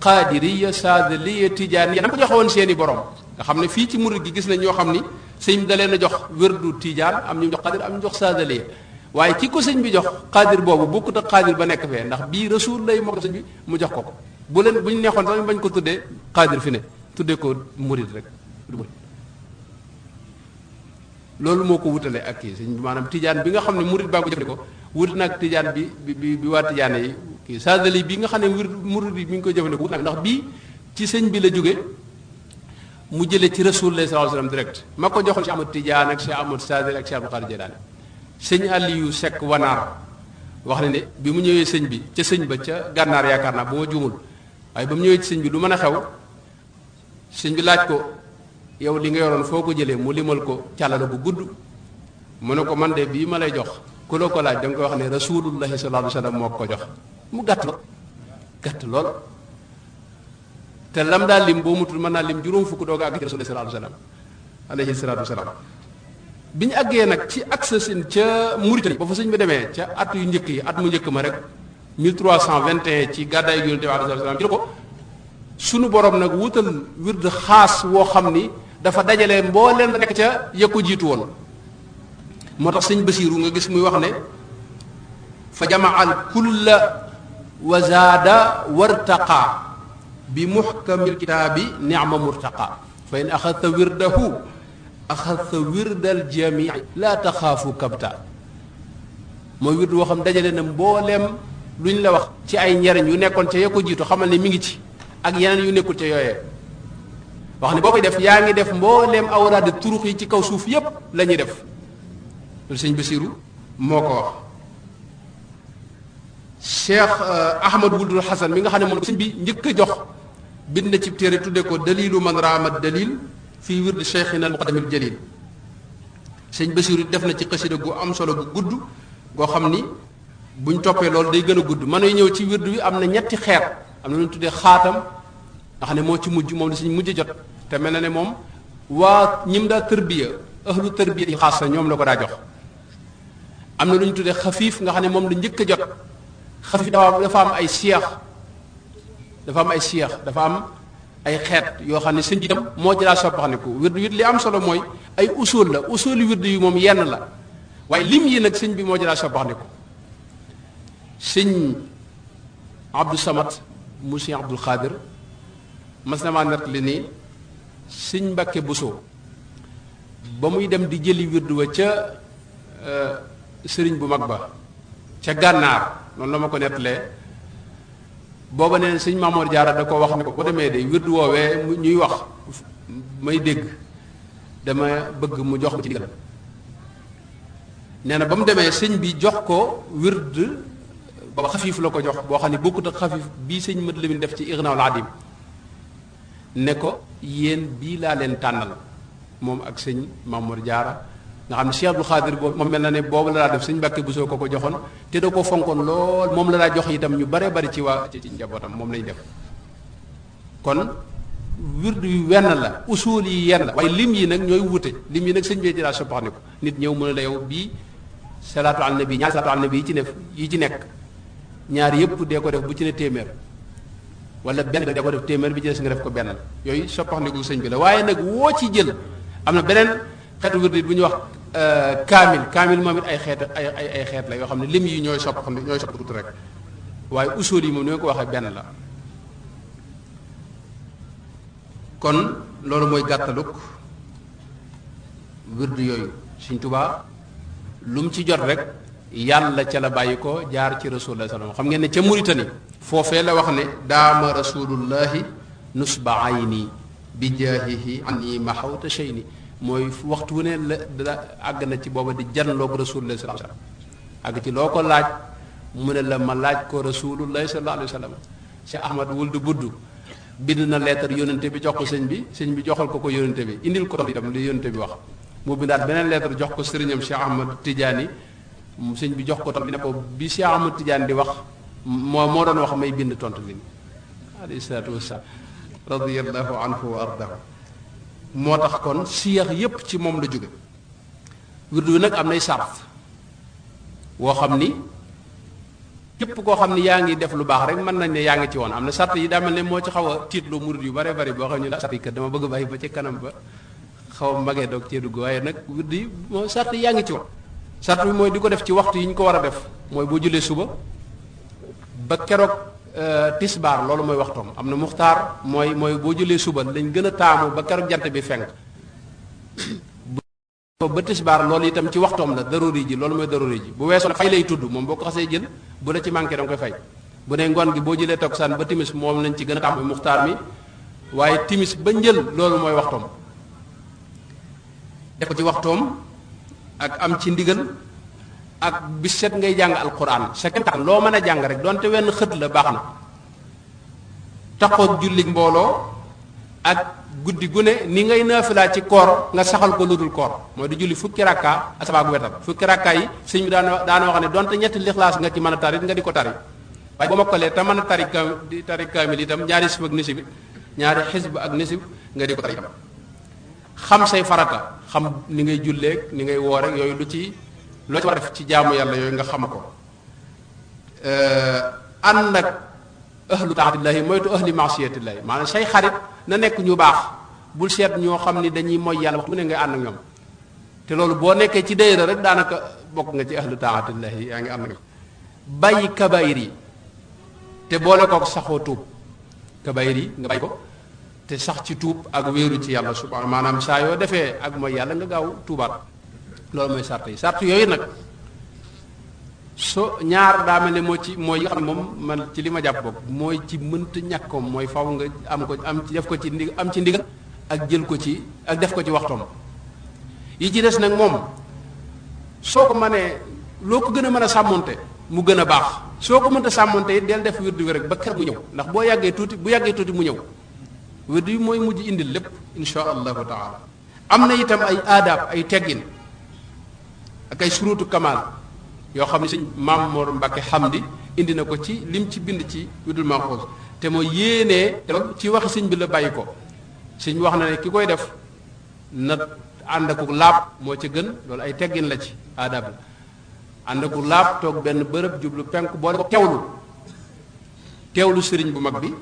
qaadiriya saadaliya tijaaniya na ko joxewoon seeni borom nga xam ne fii ci murid gi gis nañ ñoo xam ni sëñ bi da leen a jox wérdu tijaan am ñu jox qaadir am ñu jox saadaliya waaye ki ko sëñ bi jox qaadir boobu bokkut ak qaadir ba nekk fee ndax bii rasul lay moo ko sëñ bi mu jox ko bu leen bu ñu neexoon sax ñu bañ ko tuddee qaadir fi ne tuddee ko murid rek loolu moo ko wutale ak kii sëñ bi maanaam tijaan bi nga xam ne murid baa ko jëfandikoo wut nag tijaan bi waa tijaan yi kii saadali bi nga xam ne murid bi mi ngi koy jëfandikoo wut nag ndax bii ci sëñ bi la jóge mu jëlee ci rasulullah sallallahu alayhi wasallam direct ma ko joxoon Cheikh Ahmad Tidiane ak Cheikh Ahmad Sadali ak Cheikh Abdou Khadir Jilani sëñ Aliou Seck Wanaar wax ne bi mu ñëwee sëñ bi ca sëñ ba ca gànnaar yaakaar naa bu ma juumul waaye ba mu ñëwee ci sëñ bi lu mën a xew sëñ bi laaj ko yow li nga yoroon foo ko jëlee mu limal ko càllala bu gudd mu ne ko man de bii ma lay jox ku la ko laaj da nga koy wax ne rasulullahi sallallahu alayhi wasallam moo ko jox mu gàtt lool te lam daal lim boo mutul mën naa lim juróom fukk doog a àgg ci rasulullah sallallahu alayhi wasallam bi ñu àggee nag ci accessin ca Mauritanie ba fa sëñ bi demee ca at yu njëkk yi at mu njëkk ma rek 1321 ci gàddaay yonent bi alayhi salaam ci la ko sunu borom nag wutal wird xaas woo xam ni dafa dajale mbooleen nekk ca ya ko jiitu woon moo tax sëñ Basiiru nga gis muy wax ne fa jamaa al kulla wa zaada wartaqa bi muhkamil kitaabi ni'ma murtaqa fa in axadta wirdahu axadta wirdal jamii laa taxaafu kabta mooy wird woo xam dajale na mbooleem lu ñu la wax ci ay njariñ yu nekkoon ca ya ko jiitu xamal ne mi ngi ci ak yeneen yu nekkul ca yooyee wax ne boo koy def yaa ngi def mbooleem awraadi turux yi ci kaw suuf yépp la ñuy def loolu sëñ Basiiru moo ko wax Cheikh Ahmad Wuldul Hasan mi nga xam ne moom sëñ bi njëkk a jox bind na ci téere tudde ko dalilu man raama dalil fii wird cheikhina al muqaddamil jalil sëñ Basiiru def na ci xasida gu am solo gu gudd goo xam ni buñ toppee loolu day gën a gudd mën a ñëw ci wird wi am na ñetti xeet am na lu ñu tuddee xaatam nga xam ne moo ci mujj moom la suñ mujj jot te mel na ne moom waa ñim daa tërbiya ahlu tërbiya yi xaas sa ñoom la ko daa jox am na lu ñu tuddee xafiif nga xam ne moom la njëkk a jot xafiif dafa am ay siyax dafa am ay xeet yoo xam ne sëñ bi itam moo ci daa soppaxandiku wird wi li am solo mooy ay usul la usuli wird yi moom yenn la waaye lim yi nag sëñ bi moo ci daa soppaxandiku sëñ Abdou Samad mu Sëñ Abdul Xaadir mas na maa nettali ni Sëñ Mbàkke Buso ba muy dem di jëli wirdu wa ca sëriñ bu mag ba ca gànnaar noonu la ma ko nettalee booba neen Sëñ Maamoor Jaara da ko wax ne ko boo demee de wirdu woowee ñuy wax may dégg dama bëgg mu jox ko ci digal nee na ba mu demee sëñ bi jox ko wird booba xafiif la ko jox boo xam ne bokkut ak xafiif bii sëñ Mat Lamin def ci Ignaul Adim ne ko yéen bii laa leen tànnal moom ak sëñ Mamour Diarra nga xam ne Cheikh Abdou Khadir boobu moom mel na ne boobu la daa def sëñ Mbàkke Buso ko joxoon te da ko fonkoon lool moom la daa jox itam ñu bare bari ci waa ci njabootam moom lañ def kon wird yu wenn la usul yi yenn la waaye lim yi nag ñooy wute lim yi nag sëñ bee ci daa soppax ni ko nit ñëw mu ne la yow bii salaatu ala nabi ñaari salaatu ala nabi yi ci nekk ñaar yëpp dee ko def bu ci ne téeméer wala benn dee ko def téeméer bi ci des nga def ko benn yooyu soppax ni ko sëñ bi la waaye nag woo ci jël am na beneen xeetu wird bu ñuy wax kaamil moom it ay xeet la yoo xam ne lim yi ñooy soppax tuuti rek waaye usul yi moom ni ma ko waxee benn la kon loolu mooy gàttaluk wird yooyu Sëñ Tuubaa lu mu ci jot rek yàlla ca la bàyyi ko jaar ci rasulullah sallam xam ngeen ne ca Muritani foofee la wax ne daama rasulullahi nusba ayni bi jaahihi anni mahawta shayni mooy waxtu wu ne la àgg na ci booba di janloog rasulullah sallallahu alayhi wasallam àgg ci loo ko laaj mu ne la ma laaj ko rasulullah sallallahu alayhi wasallam Cheikh Ahmad wuldu buddu bind na lettre yónnante bi jox ko sëñ bi joxal ko yónnante bi indil ko itam li yónnante bi wax mu bindaat beneen lettre jox ko sëriñam Cheikh Ahmad Tidiane sëñ bi jox ko tam bi ne ko bi Cheikh Ahmad Tidiane di wax moo doon wax may bind tontu li alayhi salaatu wassalaam radiyallahu anhu wa ardahu moo tax kon siyax yépp ci moom la jóge wirdu nag am nay sart woo xam ni képp koo xam ni yaa ngi def lu baax rek mën nañ ne yaa ngi ci woon am na sart yi daa mel ne moo ci xaw a tiitloo murid yu bare bari boo xam ne la sart yi kat dama bëgg bàyyi ba ci kanam ba xaw a magee doog cee dugg waaye nag wirdu yi moo sart yi yaa ngi ci woon sart bi mooy di ko def ci waxtu yi ñu ko war a def mooy boo jullee suba ba keroog tisbaar loolu mooy waxtoom am na muxtaar mooy boo jullee suba lañ gën a taamu ba keroog jant bi fenk ba tisbaar loolu itam ci waxtoom la daruri ji loolu mooy daruri ji bu weesoo fay lay tudd moom boo ko xasee jël bu la ci manqué da nga koy fay bu ne ngoon gi boo jëlee takkusaan ba timis moom lañ ci gën a taamu muxtaar mi waaye timis ba njël loolu mooy waxtoom def ko ci waxtoom ak am ci ndigal ak bis set ngay jàng alquran sa kem tax loo mën a jàng rek donte wenn xët la baax na taxoog jullit mbooloo ak guddi gu ne ni ngay naafilaa ci koor nga saxal ko lu dul koor mooy di julli fukki rakka asabaa gu wetal fukki rakka yi sëñ bi daana wax ne donte ñetti lixlaas nga ci mën a tari nga di ko tari waaye boo mokkalee te mën a tari kaamil itam ñaari xisb ak nisib ñaari xisb ak nisib nga di ko tari itam xam say farata xam ni ngay julleeg ni ngay woor rek yooyu loo ci war a def ci jaamu yàlla yooyu nga xam ko ànd ak ahlu taatillahi moytu ahli maasiyatillahi maanaam say xarit na nekk ñu baax bul seet ñoo xam ni dañuy moy yàlla waxtu ne ngay ànd ak ñoom te loolu boo nekkee ci dayra rek daanaka bokk nga ci ahlu taatillahi yaa ngi ànd ak ñoom bàyyi kabayir yi te boole kook saxoo tuub kabayir yi nga bàyyi ko te sax ci tuub ak wéeru ci yàlla subhanahu maanaam saa yoo defee ak mooy yàlla nga gaaw tuubaat loolu mooy sart yi sart yooyu nag so ñaar daa mel ne mooy yi nga xam ne moom man ci li ma jàpp bopp mooy ci mënta ñàkkoom mooy faw nga am ci def ko ci am ci ndigal ak jël ko ci ak def ko ci waxtoom yi ci des nag moom soo ko mënee loo ko gën a mën a sàmmonte mu gën a baax soo ko mënta sàmmonte it del def wirdu wi rek ba kër mu ñëw ndax bu yàggee tuuti mu ñëw wirdu yi mooy mujj indil lépp insha allahu taala am na itam ay aadaab ay teggin ak ay surutu kamal yoo xam ne sëñ Maam Mor Mbàkke Hamdi indi na ko ci lim ci bind ci wirdul Maxuus te mooy yéenee te ci waxi sëñ bi la bàyyi ko sëñ bi wax na ne ki koy def na ànd ak laab moo ci gën loolu ay teggin la ci aadab la ànd ak laab toog benn bërëb jublu penk boole ko teewlu sëriñ bu mag bi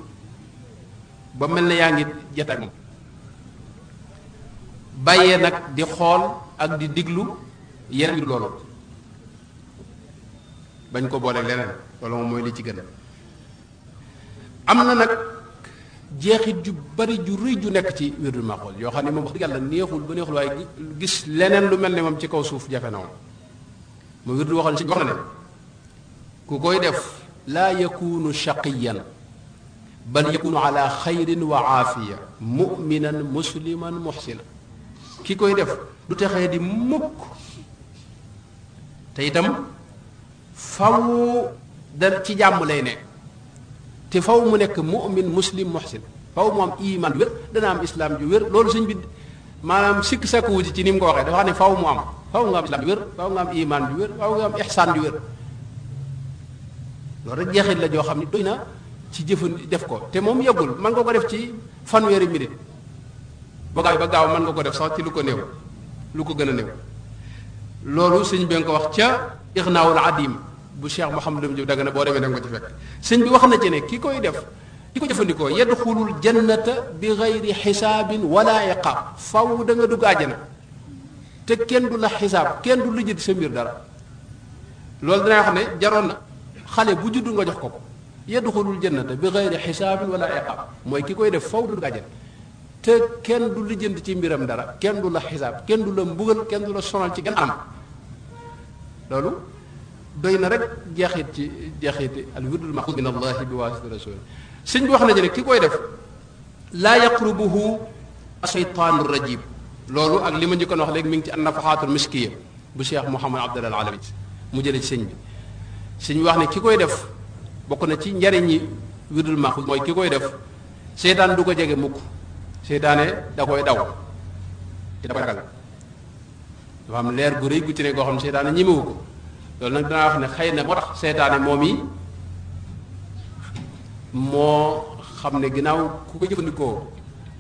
ba mel ne yaa ngi jot ak moom bàyyee nag di xool ak di diglu yenn loolu bañ ko booleeg leneen loolu moom mooy li ci gën am na nag jeexit ju bari ju rëy ju nekk ci wirdul maxuus yoo xam ne moom wax dëgg yàlla neexul ba neexul waaye gis leneen lu mel ne moom ci kaw suuf jafe na moom mu wirdu waxoon si wax na ne ku koy def laa yakunu shaqiyan bal yakunu ala xayrin wa aafiya muminan musliman muxsina ki koy def du texee di mukk te itam faw da ci jàmm lay nekk te faw mu nekk mu'min muslim muhsin faw mu am iman ju wér dana am islam ju wér loolu suñ bi maanaam sikk sakku wuti ci ni mu ko waxee dafa wax ne faw mu am faw nga am islam ju wér faw nga am iman ju wér faw nga am ihsaan ju wér loolu rek jeexit la joo xam ne doy na ci jëfan def ko te moom yëggul mën nga ko def ci fanweeri minute ba gaaw mën nga ko def sax ci lu ko néew lu ko gën a néew loolu sëñ bi nga ko wax ca Ixnaawul Adim bu Cheikh Mouhamadou Diop Dagana boo demee da nga ko ci fekk sëñ bi wax na ci ne ki koy def ki ko jëfandikoo yadxulul jannata bi gayri xisaabin wala iqaab faw da nga dugg àjjana te kenn du la xisaab kenn du lijjati sa mbir dara loolu danaa wax ne jaroon na xale bu juddu nga jox ko ko yadxulul jannata bi gayri xisaabin wala iqaab mooy ki koy def faw du dugg àjjana te kenn du lijjanti ci mbiram dara kenn du la xisaab kenn du la mbugal kenn du la sonal ci gan am loolu doy na rek jeexiti al wirdul maxuus min allahi bi waasitati rasul sëñ bi wax na ci ne ki koy def laa yaqrubuhu asheytaanu rajim loolu ak li ma njëkkoon wax léegi mi ngi ci an nafaxaatul miskiya bu cheikh Mouhamad Abdallah al Alawi mu jële ci sëñ bi wax ne ki koy def bokk na ci njariñi wirdul maxuus mooy ki koy def seytaan du ko jege mukk seytaane da koy daw te da koy ragal dafa am leer gu rëy gu ci ne goo xam ne seytaane ñemewu ko loolu nag danaa wax ne xëy na moo tax seytaane moom yi moo xam ne ginnaaw ku ko jëfandikoo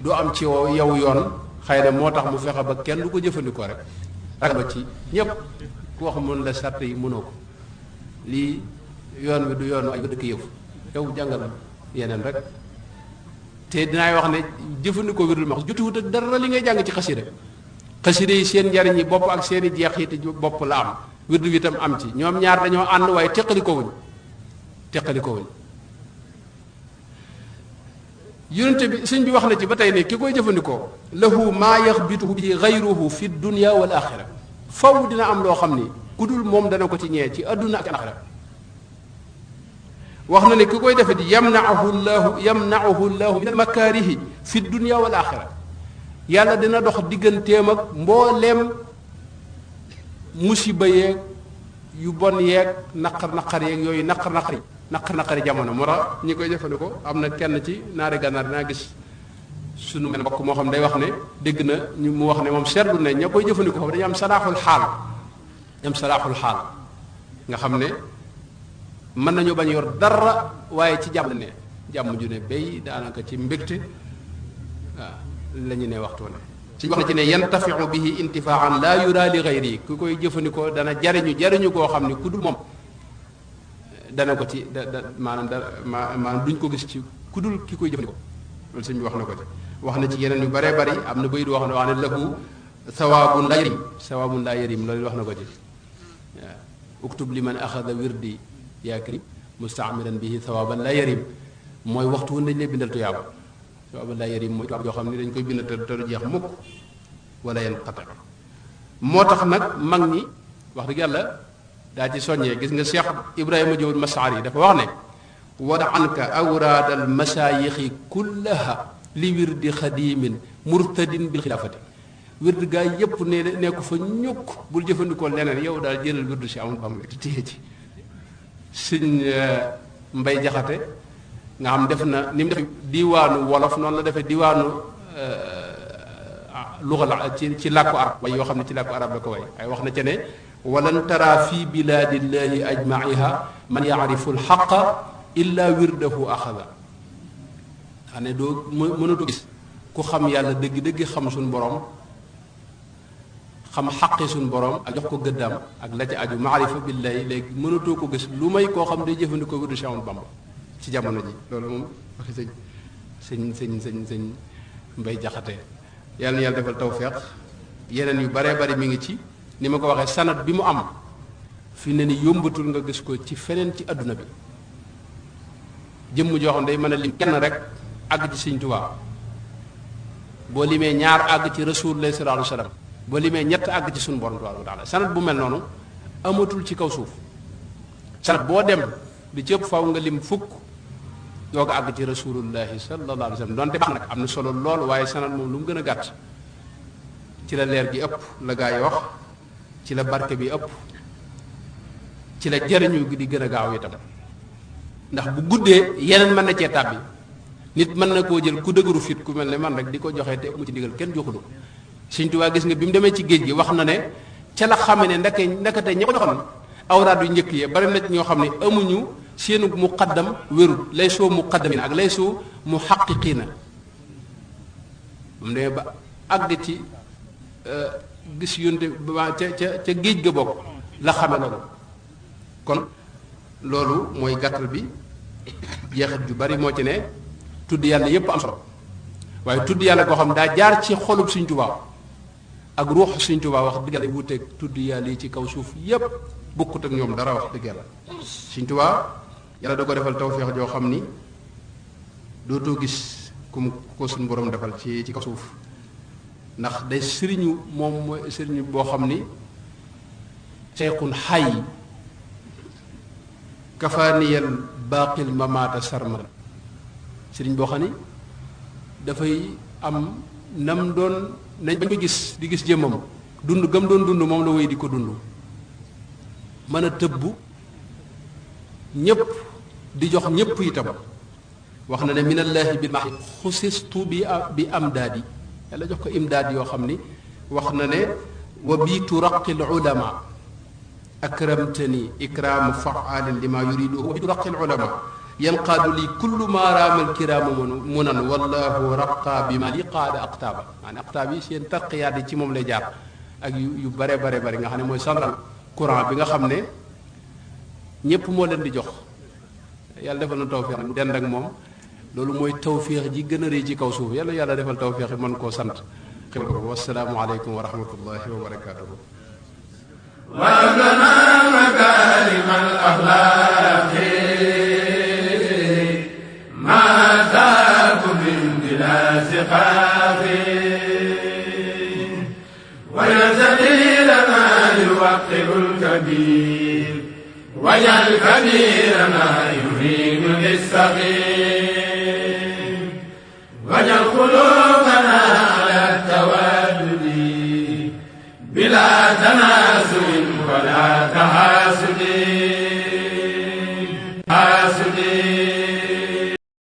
du am ci yow yoon xëy na moo tax mu fexe ba kenn du ko jëfandikoo rek ragal ci ñépp ku wax mën la sart yi mënoo ko lii yoon wi du yoonu ay dëkk yëf yow jàngal yeneen rek te dinaay wax ne jëfandikoo wirdul maxuus jotiwut ak dara li ngay jàng ci xasida yi seen njariñ yi bopp ak seen i jeexiti bopp la am wirdu wi itam am ci ñoom ñaar dañoo ànd waaye teqalikowuñ yonente bi sëñ bi wax na ci ba tey ne ki koy jëfandikoo lahu maa yaxbituhu bi gayruhu fi dunya wal axira faw dina am loo xam ni ku dul moom dana ko ci ñee ci adduna ak axira wax na ne ki koy defe di yamnauhu llahu min almakaarihi fi dunya wal axira yàlla dina dox digganteem ak mbooleem musiba yeeg yu bon yeeg naqar yeeg yooyu naqari jamono moo tax ñi koy jëfandikoo am na kenn ci naari gànnaar dinaa gis sunu benn mbokk moo xam day wax ne dégg na ñu mu wax ne moom seetlu ne ña koy jëfandikoo xam dañu am salaaxul xaal nga xam ne mën nañu bañ yor dara waaye ci jàmm ne jàmm ju ne bay daanaka ci mbégte waaw la ñu ne waxtu ne ci wax na ci ne yantafiu bihi intifaan laa yura li gayri ku koy jëfandikoo dana jariñu koo xam ne ku dul moom dana ko ci maanaam duñ ko gis ci ku dul ki koy jëfandikoo loolu sëñ bi wax na ko ci wax na ci yeneen yu baree bari am na bayit wax ne lahu sawaabun laa yarim loolu wax na ko ci waaw uktub liman axada wirdi yaa karim mustaamiran bihi sawaaban laa yarim mooy waxtu wu dañ lay bindal tuyaaba sawaaban laa yarim mooy tuyaaba yoo xam ne dañ koy bind te du jeex mukk wala yanqati moo tax nag mag ñi wax dëgg yàlla daa ci soññee gis nga Cheikh Ibrahima Diop Masaar yi dafa wax ne wada anka awraad al masaayixi kullaha li wirdi xadimin murtadin bil xilaafati wird gaa yépp ne ko fa ñukk bul jëfandikoo leneen yow daal jëlal wirdu si amul bam rek téye ci sëñ Mbay Jaxate nga xam def na ni mu def diwaanu wolof noonu la defee diwaanu lugal ci làkku arab way yoo xam ne ci làkku arab la ko way ay wax na ca ne walan tara fi bilaadillahi ajmaiha man yaarifu lxaqa illa wirdahu axada xam ne doo mënatu gis ku xam yàlla dëgg-dëgg xam suñ borom xam xaqi suñ borom ak jox ko gëddaam ak la ca aju maarifa billahi léegi mënatoo ko gis lu may koo xam day jëfandikoo wirdu Cheikh Ahmadou Bamba ci jamono ji loolu moom waxi sëñ Mbay Jaxate yàlla na yàlla defal tawfeex yeneen yu baree bari mi ngi ci ni ma ko waxee sanad bi mu am fi ne ni yombatul nga gis ko ci feneen ci adduna bi jëmm joo xam day mën a lim kenn rek àgg ci Sëriñ Tuubaa boo limee ñaar àgg ci Rasulullah sallallahu alayhi wasallam boo limee ñett àgg ci suñu borom tabaaraka wa taala sanad bu mel noonu amatul ci kaw suuf sanad boo dem di cëpp faw nga lim fukk doo ko àgg ci Rasulullahi sallallahu alayhi wasallam donte baax nag am na solo lool waaye sanad moom lu mu gën a gàtt ci la leer gi ëpp la gaa yi wax ci la barke bi ëpp ci la jariñu gi di gën a gaaw itam ndax bu guddee yeneen mën na cee tàbbi nit mën na koo jël ku dëgëru fit ku mel ne man rek di ko joxe te mu ci digal kenn joxulu ko Sëriñ Tuubaa gis nga bi mu demee ci géej gi wax na ne ca la xame ne ndekete ña ko joxoon awraad yu njëkk yi bari na ñoo xam ne amuñu seenu muqaddam wérul lay soo muqaddamiin ak lay soo muhaqqiqiina mu demee ba àgg ci gis yonte ba ca géej ga bokk la xame loolu kon loolu mooy gàttal bi jeexit ju bari moo ci ne tudd yàlla yépp am solo waaye tudd yàlla koo xam daa jaar ci xolub Sëriñ Tuubaa ak ruux Sëriñ Tuubaa wax dëgg yàlla wuuteeg tudd yàlla yi ci kaw suuf yépp bokkut ak ñoom dara wax dëgg yàlla Sëriñ Tuubaa yàlla da ko defal tawfeex joo xam ni dootoo gis ku ko suñu borom defal ci kaw suuf ndax day sëriñu moom mooy sëriñu boo xam ni seyxun xay kafaaniyal baaqil mamaata sarmala sëriñ boo xam ni dafay am nam doon nañ bañ ko gis di gis jëmmam dund gam doon dund moom la wéy di ko dund mën a tëbbu ñépp di jox ñépp itam wax na ne minallaahi bil mahdi xusistu bi amdaadi yàlla jox ko imdaad yoo xam ni wax na ne wa bii turaqil ulama akramtani ikraamu faalin lima yuridu wa bii turaqil ulama yanqaadu li kullu ma raamal kiraamu munan wallahu raqa bi ma li qaada aqtaaba maanaam aqtaab yi seen tarqiyaat yi ci moom lay jaar ak yu bare bare bare nga xam ne mooy central courant bi nga xam ne ñépp moo leen di jox yàlla defal na tawféex dend ak moom loolu mooy tawféex ji gën a rëy ci kaw suuf yàlla defal tawféex yi mën koo sant xel ko wasalaamu aleykum wa rahmatullahi wa barakatuhu wa lana makarim al axlaaqi ma zaaku min bila siqaafi wa yazali lana yuwaqiru lkabir wajal kabirana yuhinu lissaghir